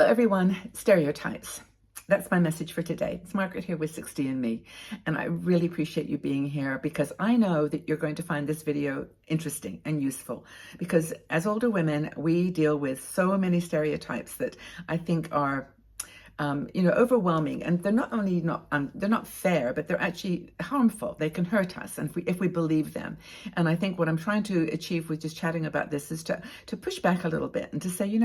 everyone, stereotypes. That's my message for today. It's Margaret here with 60 and Me, and I really appreciate you being here because I know that you're going to find this video interesting and useful because as older women, we deal with so many stereotypes that I think are overwhelming, and they're not only they're not fair, but they're actually harmful. They can hurt us, and if we believe them. And I think what I'm trying to achieve with just chatting about this is to push back a little bit and to say,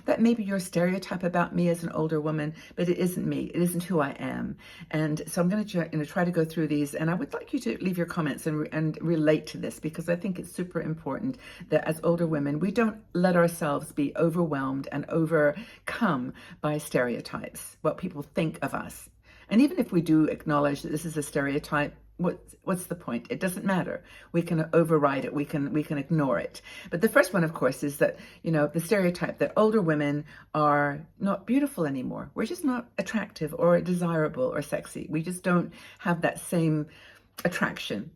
that maybe you're a stereotype about me as an older woman, but it isn't me. It isn't who I am. And so I'm going to try to go through these, and I would like you to leave your comments and relate to this because I think it's super important that as older women, we don't let ourselves be overwhelmed and overcome by stereotypes. What people think of us. And even if we do acknowledge that this is a stereotype, what's the point? It doesn't matter. We can override it. We can ignore it. But the first one, of course, is that, the stereotype that older women are not beautiful anymore. We're just not attractive or desirable or sexy. We just don't have that same attraction.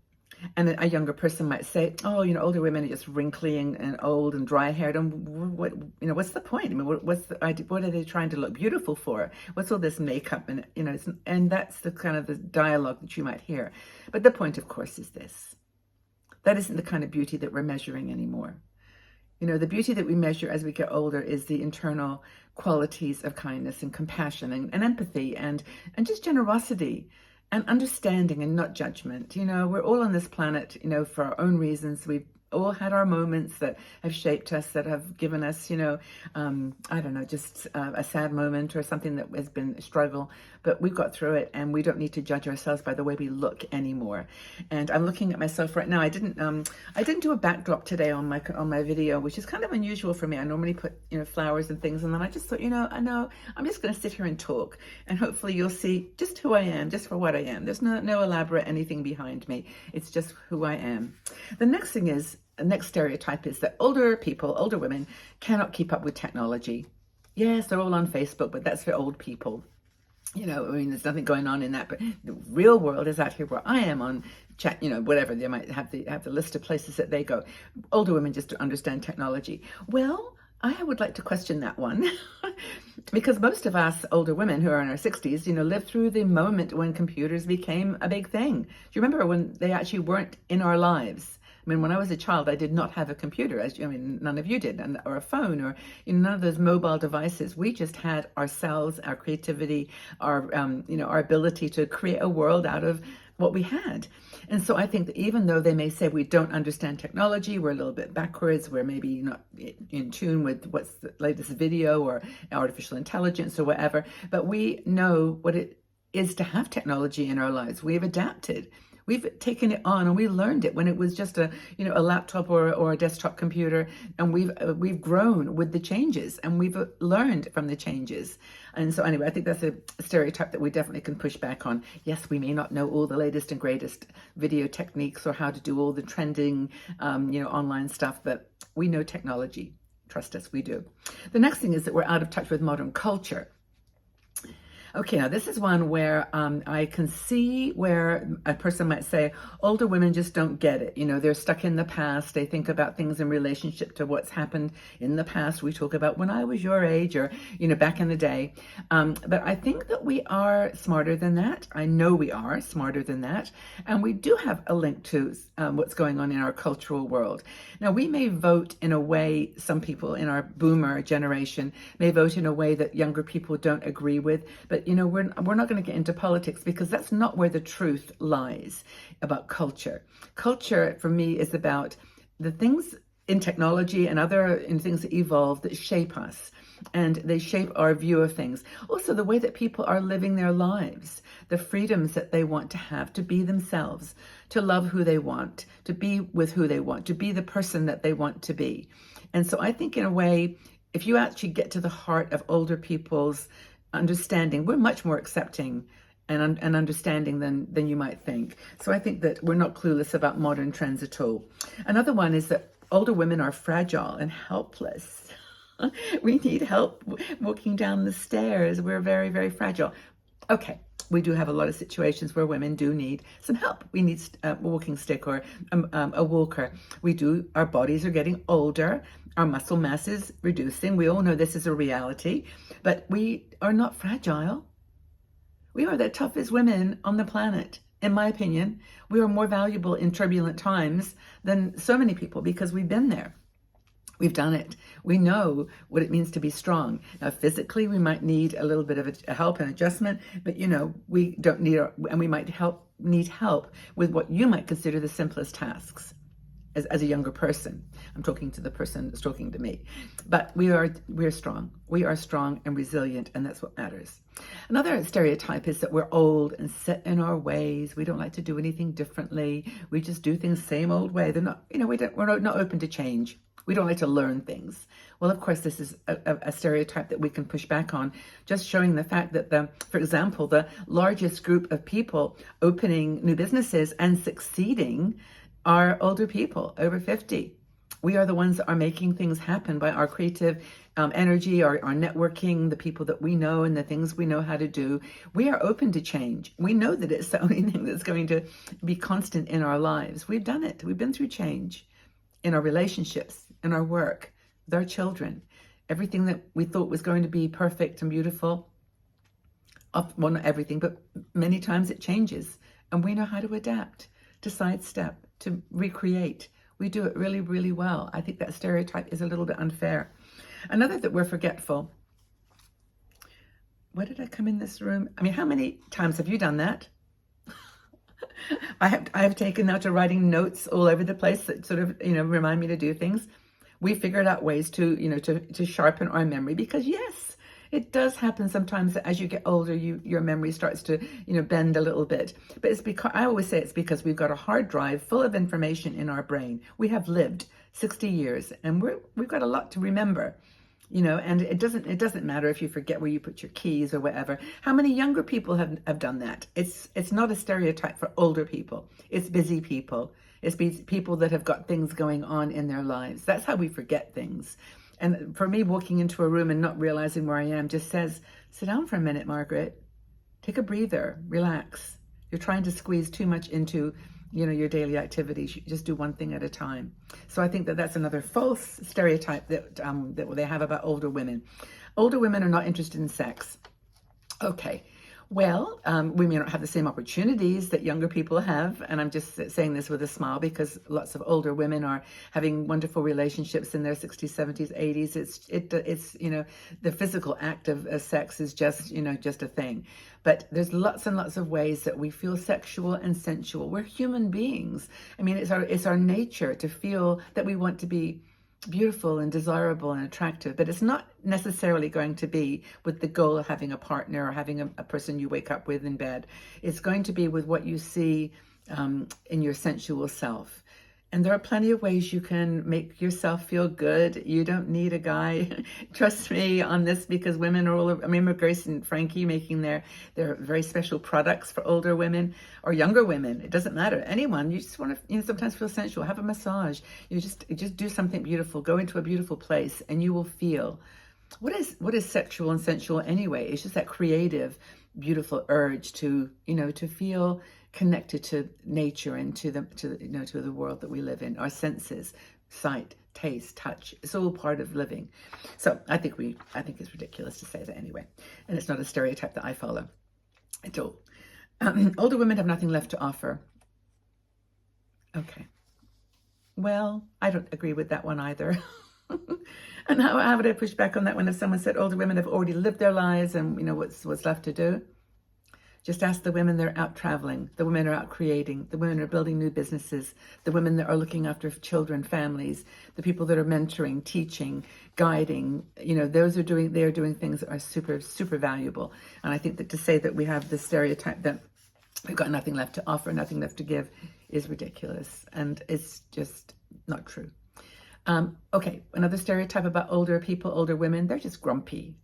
And a younger person might say, oh, older women are just wrinkly and old and dry-haired. And what's the point? I mean, what are they trying to look beautiful for? What's all this makeup? And, and that's the kind of the dialogue that you might hear. But the point, of course, is this. That isn't the kind of beauty that we're measuring anymore. The beauty that we measure as we get older is the internal qualities of kindness and compassion and empathy and just generosity. And understanding and not judgment. We're all on this planet, for our own reasons. We've all had our moments that have shaped us, that have given us, just a sad moment or something that has been a struggle. But we've got through it, and we don't need to judge ourselves by the way we look anymore. And I'm looking at myself right now. I didn't do a backdrop today on my video, which is kind of unusual for me. I normally put flowers and things, and then I just thought, I know I'm just going to sit here and talk, and hopefully you'll see just who I am, just for what I am. There's no elaborate anything behind me. It's just who I am. The next stereotype is that older women cannot keep up with technology. Yes, they're all on Facebook, but that's for old people. There's nothing going on in that, but the real world is out here where I am on chat, whatever. They might have the list of places that they go. Older women just understand technology. Well, I would like to question that one because most of us older women who are in our 60s, lived through the moment when computers became a big thing. Do you remember when they actually weren't in our lives? I mean, when I was a child, I did not have a computer, none of you did, or a phone, or none of those mobile devices. We just had ourselves, our creativity, our ability to create a world out of what we had. And so I think that even though they may say we don't understand technology, we're a little bit backwards, we're maybe not in tune with what's the latest video or artificial intelligence or whatever, but we know what it is to have technology in our lives. We've adapted. We've taken it on and we learned it when it was just a laptop or a desktop computer, and we've grown with the changes and we've learned from the changes. And so anyway, I think that's a stereotype that we definitely can push back on. Yes, we may not know all the latest and greatest video techniques or how to do all the trending, online stuff, but we know technology. Trust us, we do. The next thing is that we're out of touch with modern culture. Okay, now this is one where I can see where a person might say, older women just don't get it. They're stuck in the past. They think about things in relationship to what's happened in the past. We talk about when I was your age or, back in the day. But I think that we are smarter than that. I know we are smarter than that. And we do have a link to what's going on in our cultural world. Now, we may vote in a way, some people in our boomer generation may vote in a way that younger people don't agree with. But we're not going to get into politics because that's not where the truth lies about culture. Culture, for me, is about the things in technology and in things that evolve that shape us. And they shape our view of things. Also, the way that people are living their lives, the freedoms that they want to have to be themselves, to love who they want, to be with who they want, to be the person that they want to be. And so I think in a way, if you actually get to the heart of older people's understanding, we're much more accepting and understanding than you might think. So I think that we're not clueless about modern trends at all. Another one is that older women are fragile and helpless. We need help walking down the stairs. We're very, very fragile. Okay, we do have a lot of situations where women do need some help. We need a walking stick or a walker. Our bodies are getting older. Our muscle mass is reducing. We all know this is a reality, but we are not fragile. We are the toughest women on the planet. In my opinion, we are more valuable in turbulent times than so many people because we've been there. We've done it. We know what it means to be strong. Now, physically, we might need a little bit of a help and adjustment, but we don't need, and we might need help with what you might consider the simplest tasks. As a younger person, I'm talking to the person that's talking to me, but we are strong. We are strong and resilient, and that's what matters. Another stereotype is that we're old and set in our ways. We don't like to do anything differently. We just do things same old way. They're not, we're not open to change. We don't like to learn things. Well, of course, this is a stereotype that we can push back on, just showing the fact that, for example, the largest group of people opening new businesses and succeeding are older people over 50. We are the ones that are making things happen by our creative energy, our networking, the people that we know and the things we know how to do. We are open to change. We know that it's the only thing that's going to be constant in our lives. We've done it. We've been through change in our relationships, in our work, with our children. Everything that we thought was going to be perfect and beautiful, well, not everything, but many times it changes. And we know how to adapt, to sidestep, to recreate. We do it really, really well. I think that stereotype is a little bit unfair. Another that we're forgetful. Where did I come in this room? I mean, how many times have you done that? I have taken now to writing notes all over the place that sort of, remind me to do things. We figured out ways to, to sharpen our memory because yes, it does happen sometimes that as you get older, your memory starts to, bend a little bit. But it's because, I always say it's because we've got a hard drive full of information in our brain. We have lived 60 years and we've got a lot to remember, and it doesn't matter if you forget where you put your keys or whatever. How many younger people have done that? It's not a stereotype for older people. It's busy people. It's people that have got things going on in their lives. That's how we forget things. And for me, walking into a room and not realizing where I am just says, sit down for a minute, Margaret. Take a breather, relax. You're trying to squeeze too much into, your daily activities. You just do one thing at a time. So I think that that's another false stereotype that they have about older women. Older women are not interested in sex. Okay. Well, we may not have the same opportunities that younger people have, and I'm just saying this with a smile because lots of older women are having wonderful relationships in their 60s, 70s, 80s. It's the physical act of sex is just a thing. But there's lots and lots of ways that we feel sexual and sensual. We're human beings. I mean, it's our nature to feel that we want to be beautiful and desirable and attractive, but it's not necessarily going to be with the goal of having a partner or having a person you wake up with in bed. It's going to be with what you see in your sensual self. And there are plenty of ways you can make yourself feel good. You don't need a guy. Trust me on this, because women are all, Grace and Frankie making their very special products for older women or younger women. It doesn't matter. Anyone, you just want to, sometimes feel sensual. Have a massage. You just do something beautiful. Go into a beautiful place and you will feel. What is sexual and sensual anyway? It's just that creative, beautiful urge to feel connected to nature and to the world that we live in. Our senses, sight, taste, touch, it's all part of living. So I think it's ridiculous to say that anyway. And it's not a stereotype that I follow at all. Older women have nothing left to offer. Okay. Well, I don't agree with that one either. And how would I push back on that one if someone said older women have already lived their lives and what's left to do? Just ask the women that are out traveling, the women that are out creating, the women that are building new businesses, the women that are looking after children, families, the people that are mentoring, teaching, guiding. They are doing things that are super, super valuable. And I think that to say that we have this stereotype that we've got nothing left to offer, nothing left to give is ridiculous. And it's just not true. Okay, another stereotype about older people, older women, they're just grumpy.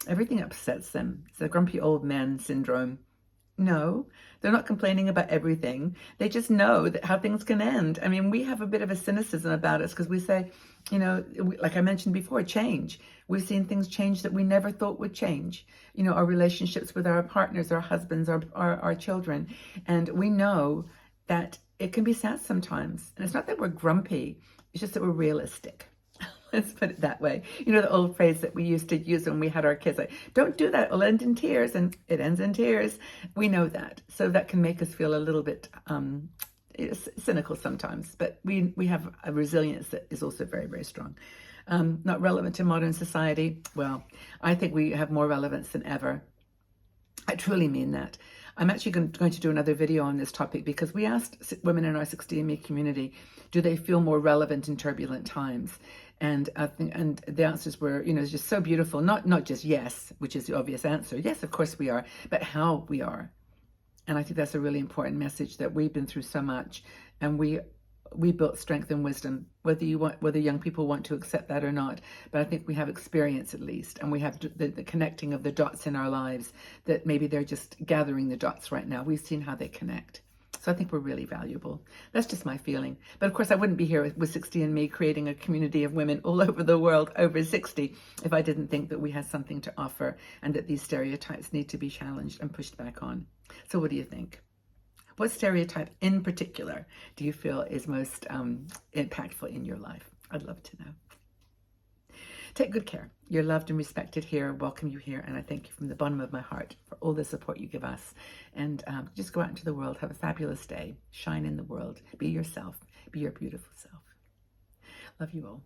Everything upsets them. It's the grumpy old man syndrome. No, they're not complaining about everything. They just know that how things can end. I mean, we have a bit of a cynicism about us because we say, like I mentioned before, change. We've seen things change that we never thought would change. Our relationships with our partners, our husbands, our children. And we know that it can be sad sometimes. And it's not that we're grumpy. It's just that we're realistic. Let's put it that way. You know, the old phrase that we used to use when we had our kids, like, don't do that, it'll end in tears, and it ends in tears. We know that. So that can make us feel a little bit cynical sometimes, but we have a resilience that is also very, very strong. Not relevant to modern society. Well, I think we have more relevance than ever. I truly mean that. I'm actually going to do another video on this topic because we asked women in our 60andMe community, do they feel more relevant in turbulent times? And I think, and the answers were, you know, just so beautiful. Not just yes, which is the obvious answer. Yes, of course we are, but how we are. And I think that's a really important message, that we've been through so much, and we built strength and wisdom, whether young people want to accept that or not. But I think we have experience, at least, and we have the connecting of the dots in our lives, that maybe they're just gathering the dots right now. We've seen how they connect. So I think we're really valuable. That's just my feeling. But of course, I wouldn't be here with 60andMe creating a community of women all over the world over 60 if I didn't think that we had something to offer, and that these stereotypes need to be challenged and pushed back on. So what do you think? What stereotype in particular do you feel is most impactful in your life? I'd love to know. Take good care. You're loved and respected here. Welcome you here. And I thank you from the bottom of my heart for all the support you give us. And just go out into the world. Have a fabulous day. Shine in the world. Be yourself. Be your beautiful self. Love you all.